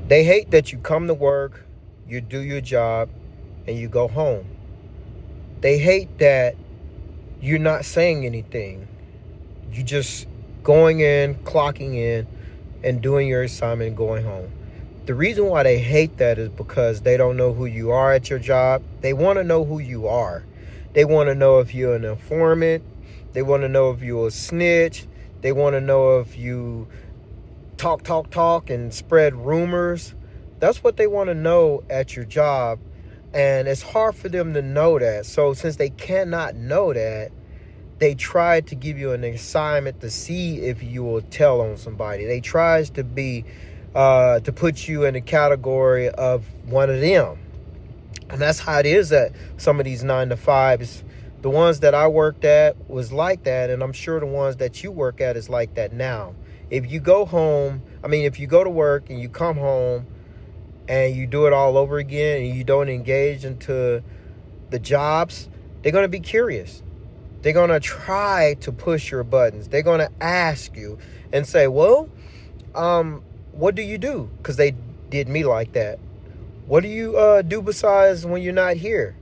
They hate that you come to work, you do your job, and you go home. They hate that you're not saying anything. You just going in, clocking in, and doing your assignment and going home. The reason why they hate that is because they don't know who you are at your job. They want to know who you are. They want to know if you're an informant. They want to know if you're a snitch. They want to know if you talk and spread rumors. That's what they want to know at your job. And it's hard for them to know that. So since they cannot know that, they try to give you an assignment to see if you will tell on somebody. They tries to be to put you in the category of one of them. And that's how it is at some of these 9-to-5s. The ones that I worked at was like that, and I'm sure the ones that you work at is like that now. If you go to work and you come home and you do it all over again and you don't engage into the jobs, they're going to be curious. They're going to try to push your buttons. They're going to ask you and say, well, what do you do? Because they did me like that. What do you do besides when you're not here?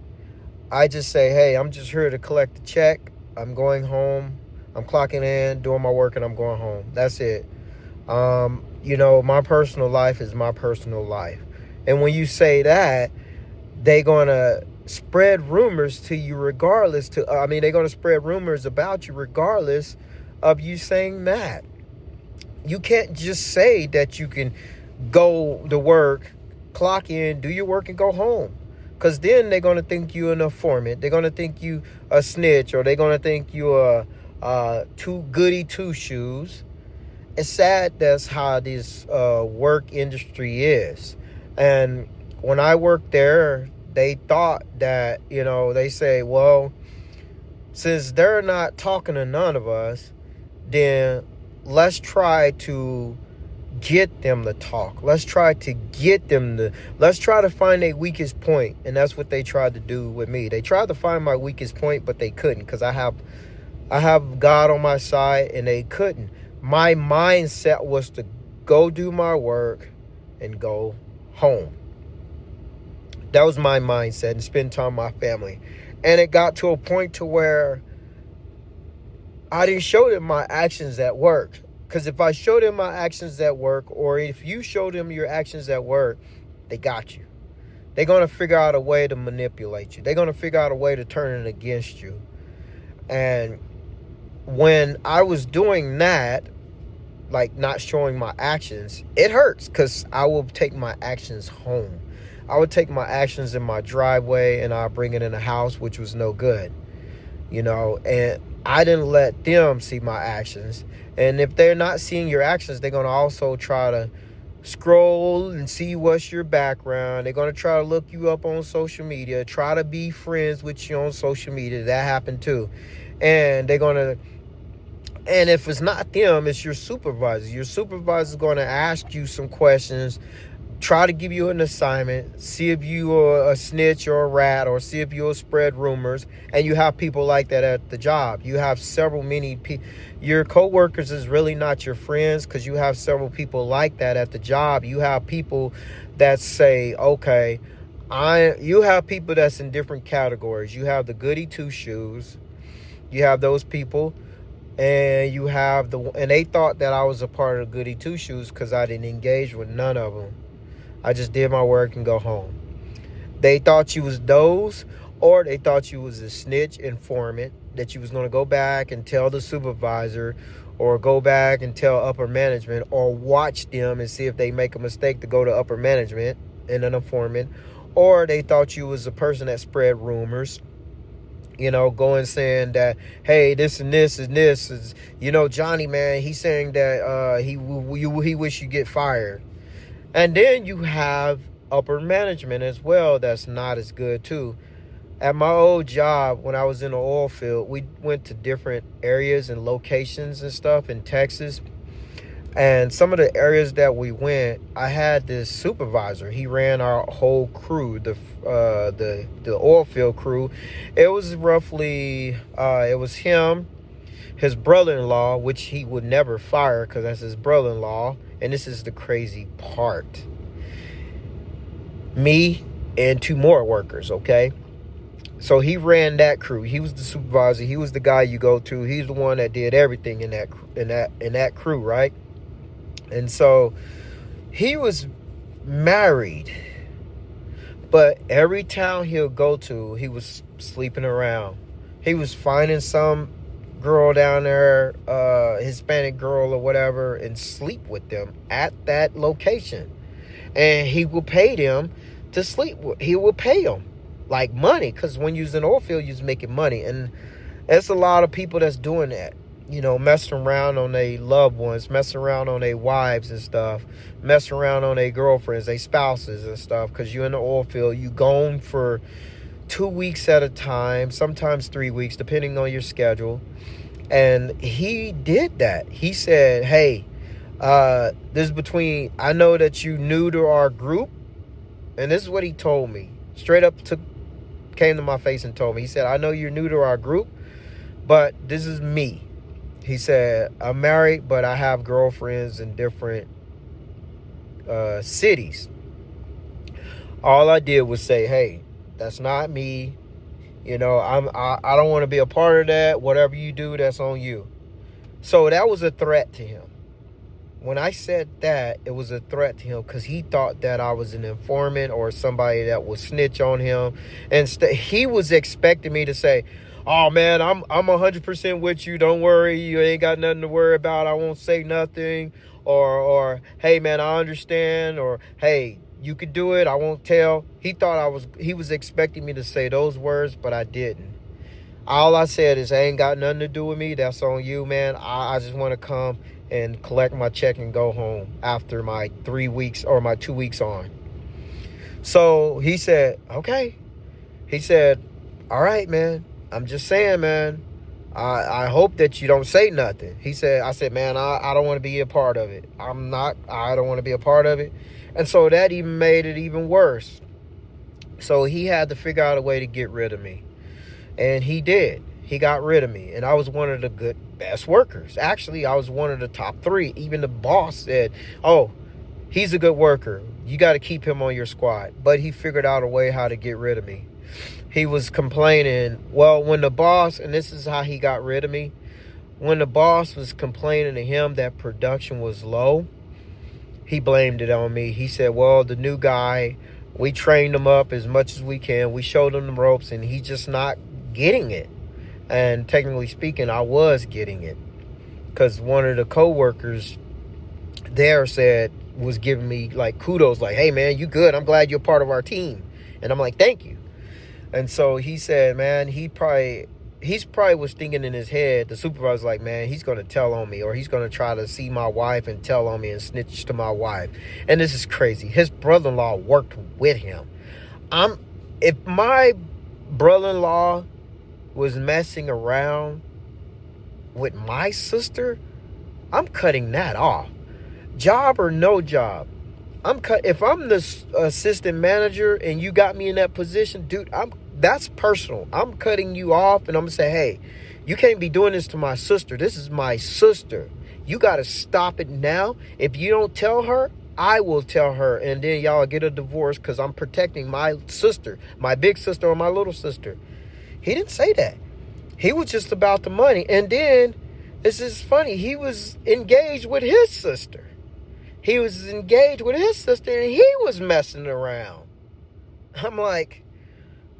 I just say, hey, I'm just here to collect the check. I'm going home. I'm clocking in, doing my work, and I'm going home. That's it. My personal life is my personal life. And when you say that, they're going to spread rumors to you regardless they're going to spread rumors about you regardless of you saying that. You can't just say that you can go to work, clock in, do your work, and go home. Because then they're going to think you an informant. They're going to think you a snitch, or they're going to think you a too goody two-shoes. It's sad that's how this work industry is. And when I worked there, they thought that, they say, well, since they're not talking to none of us, then let's try to get them to talk. Let's try to find their weakest point. And that's what they tried to do with me. They tried to find my weakest point, but they couldn't, because I have God on my side, and they couldn't. My mindset was to go do my work and go home. That was my mindset, and spend time with my family. And it got to a point to where I didn't show them my actions at work. Because if I show them my actions at work, or if you show them your actions at work, they got you. They're going to figure out a way to manipulate you. They're going to figure out a way to turn it against you. And when I was doing that, like not showing my actions, it hurts, because I will take my actions home. I would take my actions in my driveway and I'll bring it in the house, which was no good, and I didn't let them see my actions. And if they're not seeing your actions, they're going to also try to scroll and see what's your background. They're going to try to look you up on social media, try to be friends with you on social media. That happened too. And and if it's not them, it's your supervisor. Your supervisor is going to ask you some questions, try to give you an assignment, see if you are a snitch or a rat, or see if you'll spread rumors. And you have people like that at the job. You have many people. Your coworkers is really not your friends, because you have several people like that at the job. You have people that say, okay, you have people that's in different categories. You have the goody two-shoes. You have those people. And you have and they thought that I was a part of the goody two-shoes because I didn't engage with none of them. I just did my work and go home. They thought you was those, or they thought you was a snitch informant, that you was going to go back and tell the supervisor, or go back and tell upper management, or watch them and see if they make a mistake to go to upper management and an informant. Or they thought you was a person that spread rumors, going saying that, hey, this and this and this is, Johnny, man, he's saying that he wish you get fired. And then you have upper management as well that's not as good too. At my old job, when I was in the oil field, we went to different areas and locations and stuff in Texas. And some of the areas that we went, I had this supervisor. He ran our whole crew, the oil field crew. It was roughly, it was him, his brother-in-law, which he would never fire because that's his brother-in-law. And this is the crazy part. Me and 2 more workers, okay? So he ran that crew. He was the supervisor. He was the guy you go to. He's the one that did everything in that crew, right? And so he was married, but every town he'll go to, he was sleeping around. He was finding some girl down there, Hispanic girl or whatever, and sleep with them at that location. And he will pay them to sleep. He will pay them like money, because when you're in the oil field, you're making money. And there's a lot of people that's doing that, messing around on their loved ones, messing around on their wives and stuff, messing around on their girlfriends, their spouses and stuff, because you're in the oil field. You gone for 2 weeks at a time, sometimes 3 weeks, depending on your schedule. And he did that. He said, hey, this is between, I know that you new to our group. And this is what he told me. Straight up came to my face and told me. He said, I know you're new to our group, but this is me. He said, I'm married, but I have girlfriends in different cities. All I did was say, hey, that's not me. I don't want to be a part of that. Whatever you do, that's on you. So that was a threat to him. When I said that, it was a threat to him, because he thought that I was an informant or somebody that would snitch on him. And he was expecting me to say, oh man, I'm 100% with you. Don't worry. You ain't got nothing to worry about. I won't say nothing. Or hey man, I understand. Or hey, you could do it. I won't tell. He was expecting me to say those words, but I didn't. All I said is, ain't got nothing to do with me. That's on you, man. I just want to come and collect my check and go home after my 3 weeks or my 2 weeks on. So he said, okay. He said, all right, man. I'm just saying, man. I hope that you don't say nothing. I said, man, I don't want to be a part of it. I don't want to be a part of it. And so that even made it even worse. So he had to figure out a way to get rid of me. And he did. He got rid of me. And I was one of the best workers. Actually, I was one of the top 3. Even the boss said, oh, he's a good worker. You got to keep him on your squad. But he figured out a way how to get rid of me. He was complaining. Well, when the boss, and this is how he got rid of me, when the boss was complaining to him that production was low, he blamed it on me. He said, well, the new guy, we trained him up as much as we can. We showed him the ropes, and he's just not getting it. And technically speaking, I was getting it, because one of the co-workers there was giving me like kudos, like, hey man, you good. I'm glad you're part of our team. And I'm like, thank you. And so he said, man, he's probably was thinking in his head, the supervisor's like, man, he's going to tell on me, or he's going to try to see my wife and tell on me and snitch to my wife. And this is crazy. His brother-in-law worked with him. If my brother-in-law was messing around with my sister, I'm cutting that off. Job or no job. If I'm the assistant manager and you got me in that position, dude, that's personal. I'm cutting you off, and I'm gonna say, hey, you can't be doing this to my sister. This is my sister. You got to stop it now. If you don't tell her, I will tell her, and then y'all get a divorce, because I'm protecting my sister, my big sister or my little sister. He didn't say that. He was just about the money. And then, this is funny, he was engaged with his sister. He was engaged with his sister, and he was messing around. I'm like,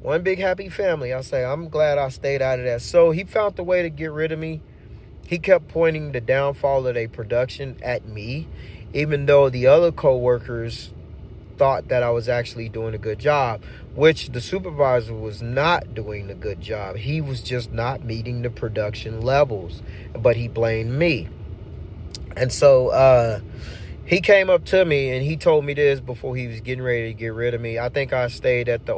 one big happy family. I say, I'm glad I stayed out of that. So he found the way to get rid of me. He kept pointing the downfall of their production at me, even though the other co-workers thought that I was actually doing a good job, which the supervisor was not doing a good job. He was just not meeting the production levels, but he blamed me. And so he came up to me and he told me this before he was getting ready to get rid of me. I think I stayed at that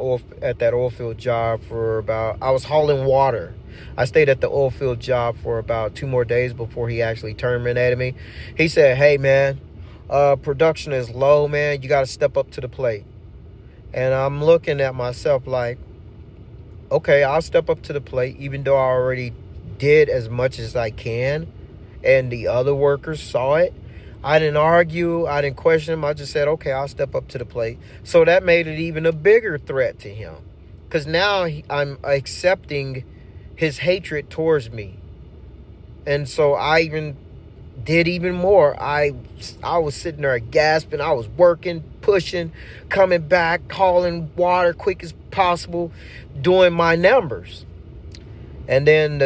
oil field job for I was hauling water. I stayed at the oil field job for about 2 more days before he actually terminated me. He said, hey man, production is low, man. You got to step up to the plate. And I'm looking at myself like, okay, I'll step up to the plate, even though I already did as much as I can. And the other workers saw it. I didn't argue. I didn't question him. I just said, okay, I'll step up to the plate. So that made it even a bigger threat to him. Because now I'm accepting his hatred towards me. And so I even did even more. I was sitting there gasping. I was working, pushing, coming back, hauling water quick as possible, doing my numbers. And then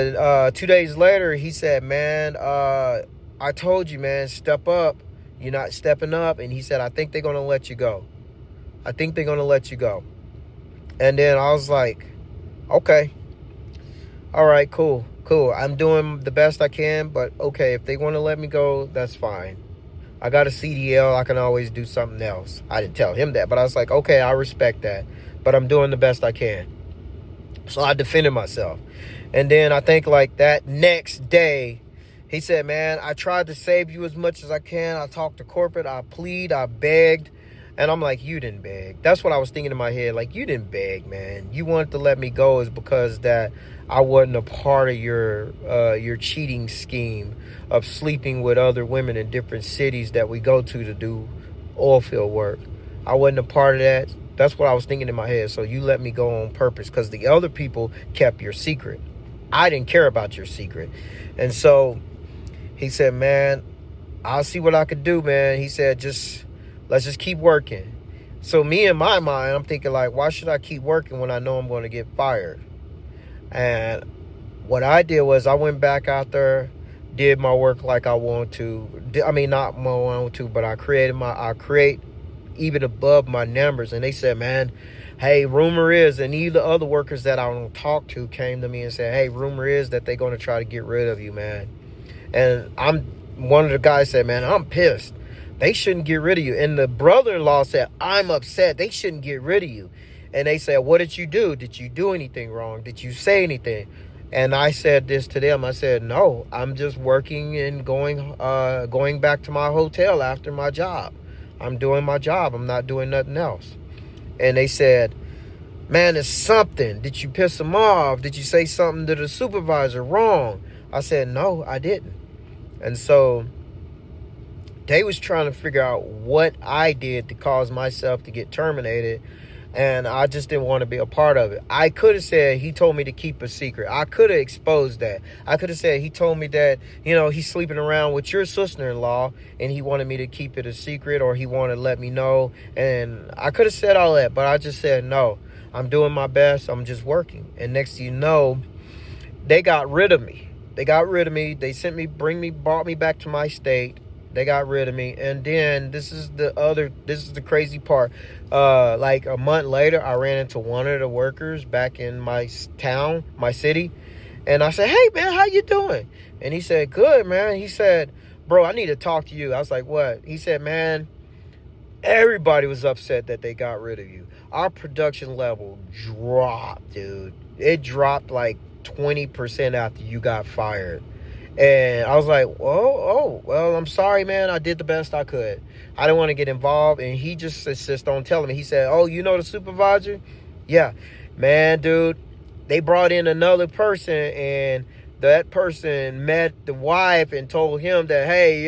2 days later, he said, man, I told you, man, step up. You're not stepping up. And he said, I think they're going to let you go. I think they're going to let you go. And then I was like, okay. All right, cool. I'm doing the best I can, but okay, if they want to let me go, that's fine. I got a CDL. I can always do something else. I didn't tell him that, but I was like, okay, I respect that, but I'm doing the best I can. So I defended myself. And then I think like that next day, he said, man, I tried to save you as much as I can. I talked to corporate. I plead. I begged. And I'm like, you didn't beg. That's what I was thinking in my head. Like, you didn't beg, man. You wanted to let me go is because that I wasn't a part of your cheating scheme of sleeping with other women in different cities that we go to do oil field work. I wasn't a part of that. That's what I was thinking in my head. So you let me go on purpose because the other people kept your secret. I didn't care about your secret. And so he said, man, I'll see what I could do, man. He said, let's just keep working. So me in my mind, I'm thinking like, why should I keep working when I know I'm going to get fired? And what I did was I went back out there, did my work like I want to. I mean, not my want to, but I create even above my numbers. And they said, man, hey, rumor is, and even the other workers that I don't talk to came to me and said, hey, rumor is that they're going to try to get rid of you, man. And one of the guys said, man, I'm pissed. They shouldn't get rid of you. And the brother-in-law said, I'm upset. They shouldn't get rid of you. And they said, what did you do? Did you do anything wrong? Did you say anything? And I said this to them. I said, no, I'm just working and going back to my hotel after my job. I'm doing my job. I'm not doing nothing else. And they said, man, it's something. Did you piss them off? Did you say something to the supervisor wrong? I said, no, I didn't. And so they was trying to figure out what I did to cause myself to get terminated. And I just didn't want to be a part of it. I could have said he told me to keep a secret. I could have exposed that. I could have said he told me that, he's sleeping around with your sister-in-law and he wanted me to keep it a secret, or he wanted to let me know. And I could have said all that, but I just said, no, I'm doing my best. I'm just working. And next thing you know, they got rid of me. They brought me back to my state. They got rid of me. And then this is the crazy part. Like a month later, I ran into one of the workers back in my town, my city. And I said, hey, man, how you doing? And he said, good, man. He said, bro, I need to talk to you. I was like, what? He said, man, everybody was upset that they got rid of you. Our production level dropped, dude. It dropped like 20% after you got fired. And I was like, well, I'm sorry, man. I did the best I could. I didn't want to get involved. And he just insisted on telling me. He said, oh, you know the supervisor? Yeah. Man, dude, they brought in another person, and that person met the wife and told him that, hey,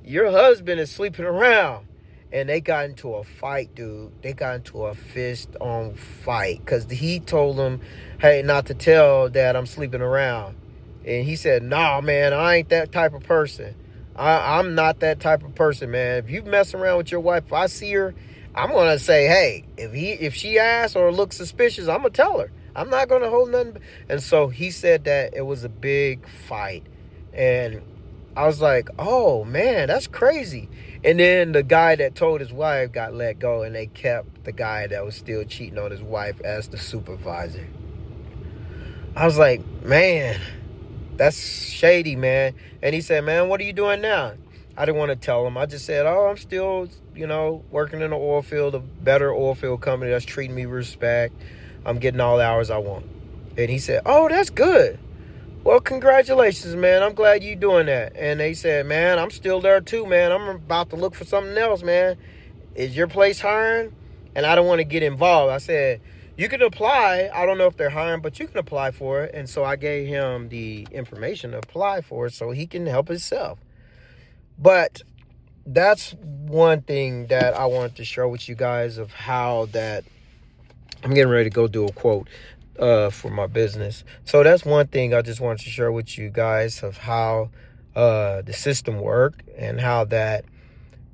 your husband is sleeping around. And they got into a fight, dude. They got into a fist-on fight because he told them, hey, not to tell that I'm sleeping around. And he said, nah, man, I ain't that type of person. I'm not that type of person, man. If you mess around with your wife, if I see her, I'm going to say, hey, if she asks or looks suspicious, I'm going to tell her. I'm not going to hold nothing. And so he said that it was a big fight. And I was like, oh, man, that's crazy. And then the guy that told his wife got let go, and they kept the guy that was still cheating on his wife as the supervisor. I was like, man, that's shady, man. And he said, man, what are you doing now? I didn't want to tell him. I just said, oh, I'm still, working in the oil field, a better oil field company that's treating me with respect. I'm getting all the hours I want. And he said, oh, that's good. Well, congratulations, man. I'm glad you doing that. And they said, man, I'm still there too, man. I'm about to look for something else, man. Is your place hiring? And I don't want to get involved. I said, you can apply. I don't know if they're hiring, but you can apply for it. And so I gave him the information to apply for it so he can help himself. But that's one thing that I wanted to share with you guys of how that I'm getting ready to go do a quote for my business. So that's one thing I just wanted to share with you guys of how the system worked, and how that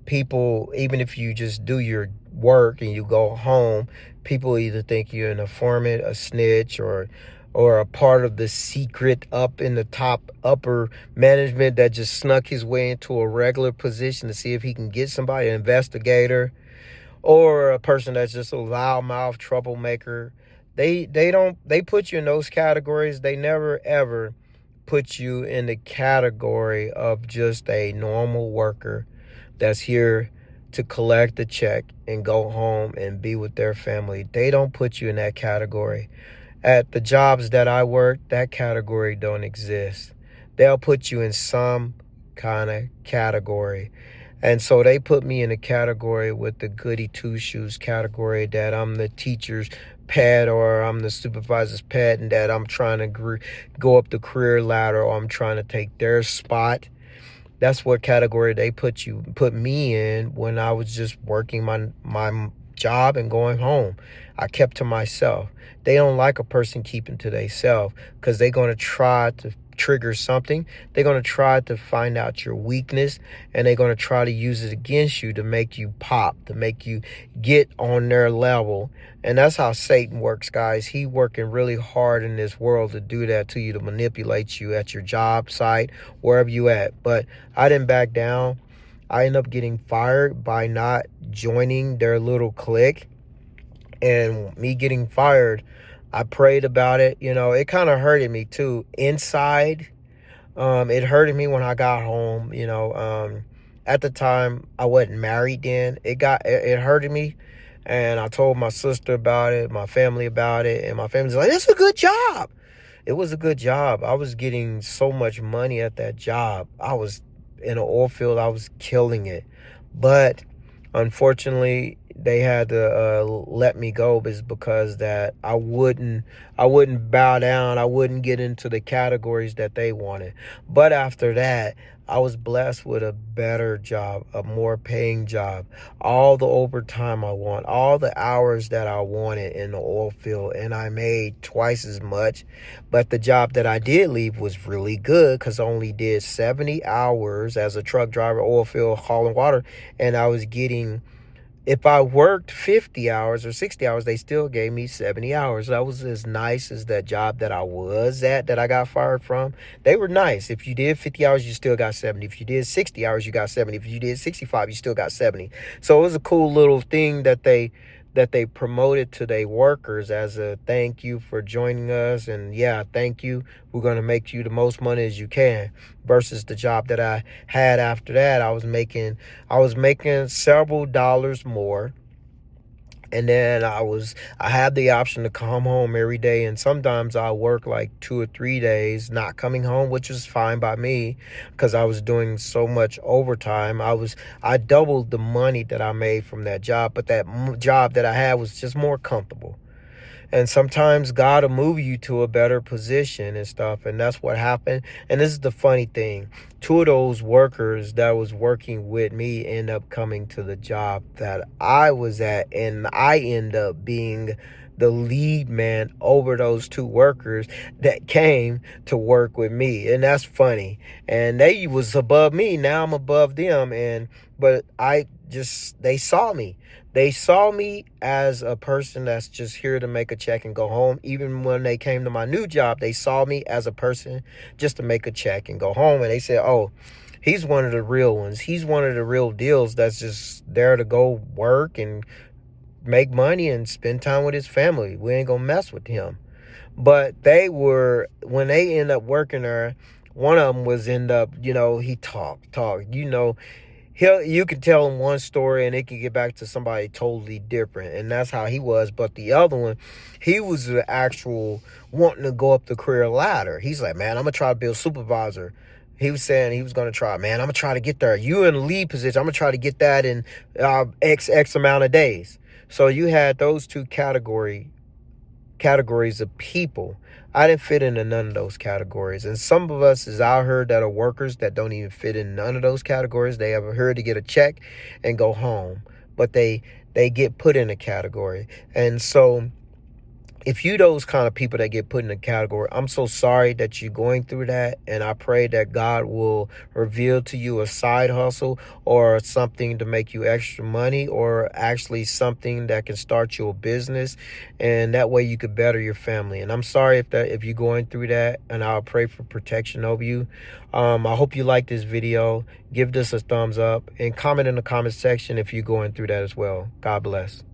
people, even if you just do your work and you go home, people either think you're an informant, a snitch, or a part of the secret up in the top upper management that just snuck his way into a regular position to see if he can get somebody, an investigator, or a person that's just a loudmouth troublemaker. They put you in those categories. They never ever put you in the category of just a normal worker that's here to collect a check and go home and be with their family. They don't put you in that category. At the jobs that I work, that category don't exist. They'll put you in some kind of category. And so they put me in a category with the goody two shoes category, that I'm the teacher's pet or I'm the supervisor's pet, and that I'm trying to go up the career ladder, or I'm trying to take their spot. That's what category they put me in when I was just working my job and going home. I kept to myself. They don't like a person keeping to themselves, because they're going to try to trigger something. They're going to try to find out your weakness, and they're going to try to use it against you to make you pop, to make you get on their level. And that's how Satan works, guys. He working really hard in this world to do that to you, to manipulate you at your job site, wherever you at. But I didn't back down. I ended up getting fired by not joining their little clique. And me getting fired, I prayed about it. It kind of hurted me too inside. It hurted me when I got home. At the time I wasn't married then. It hurted me, and I told my sister about it, my family about it, and my family's like, "That's a good job." It was a good job. I was getting so much money at that job. I was in an oil field. I was killing it, but unfortunately they had to let me go, because that I wouldn't bow down. I wouldn't get into the categories that they wanted. But after that, I was blessed with a better job, a more paying job, all the overtime I want, all the hours that I wanted in the oil field, and I made twice as much. But the job that I did leave was really good, because I only did 70 hours as a truck driver, oil field, hauling water, and I was getting, if I worked 50 hours or 60 hours, they still gave me 70 hours. That was as nice as that job that I was at, that I got fired from. They were nice. If you did 50 hours, you still got 70. If you did 60 hours, you got 70. If you did 65, you still got 70. So it was a cool little thing that they promoted to their workers as a thank you for joining us. And yeah, thank you. We're going to make you the most money as you can. Versus the job that I had after that, I was making several dollars more. And then I had the option to come home every day, and sometimes I work like 2 or 3 days not coming home, which was fine by me, because I was doing so much overtime. I doubled the money that I made from that job, but that job that I had was just more comfortable. And sometimes God will move you to a better position and stuff. And that's what happened. And this is the funny thing. Two of those workers that was working with me end up coming to the job that I was at. And I end up being the lead man over those two workers that came to work with me. And that's funny. And they was above me. Now I'm above them. But they saw me. They saw me as a person that's just here to make a check and go home. Even when they came to my new job, they saw me as a person just to make a check and go home. And they said, "Oh, he's one of the real ones. He's one of the real deals that's just there to go work and make money and spend time with his family. We ain't gonna mess with him." But when they end up working there, one of them he talked. You can tell him one story and it can get back to somebody totally different. And that's how he was. But the other one, he was the actual wanting to go up the career ladder. He's like, "Man, I'm going to try to be a supervisor." He was saying he was going to try, "Man, I'm going to try to get there. You in the lead position. I'm going to try to get that in X amount of days." So you had those two categories categories of people. I didn't fit into none of those categories. And some of us is out here that are workers that don't even fit in none of those categories. They have here to get a check and go home. But they get put in a category. And so if you those kind of people that get put in a category, I'm so sorry that you're going through that. And I pray that God will reveal to you a side hustle or something to make you extra money, or actually something that can start your business. And that way you could better your family. And I'm sorry if you're going through that, and I'll pray for protection over you. I hope you like this video. Give this a thumbs up and comment in the comment section if you're going through that as well. God bless.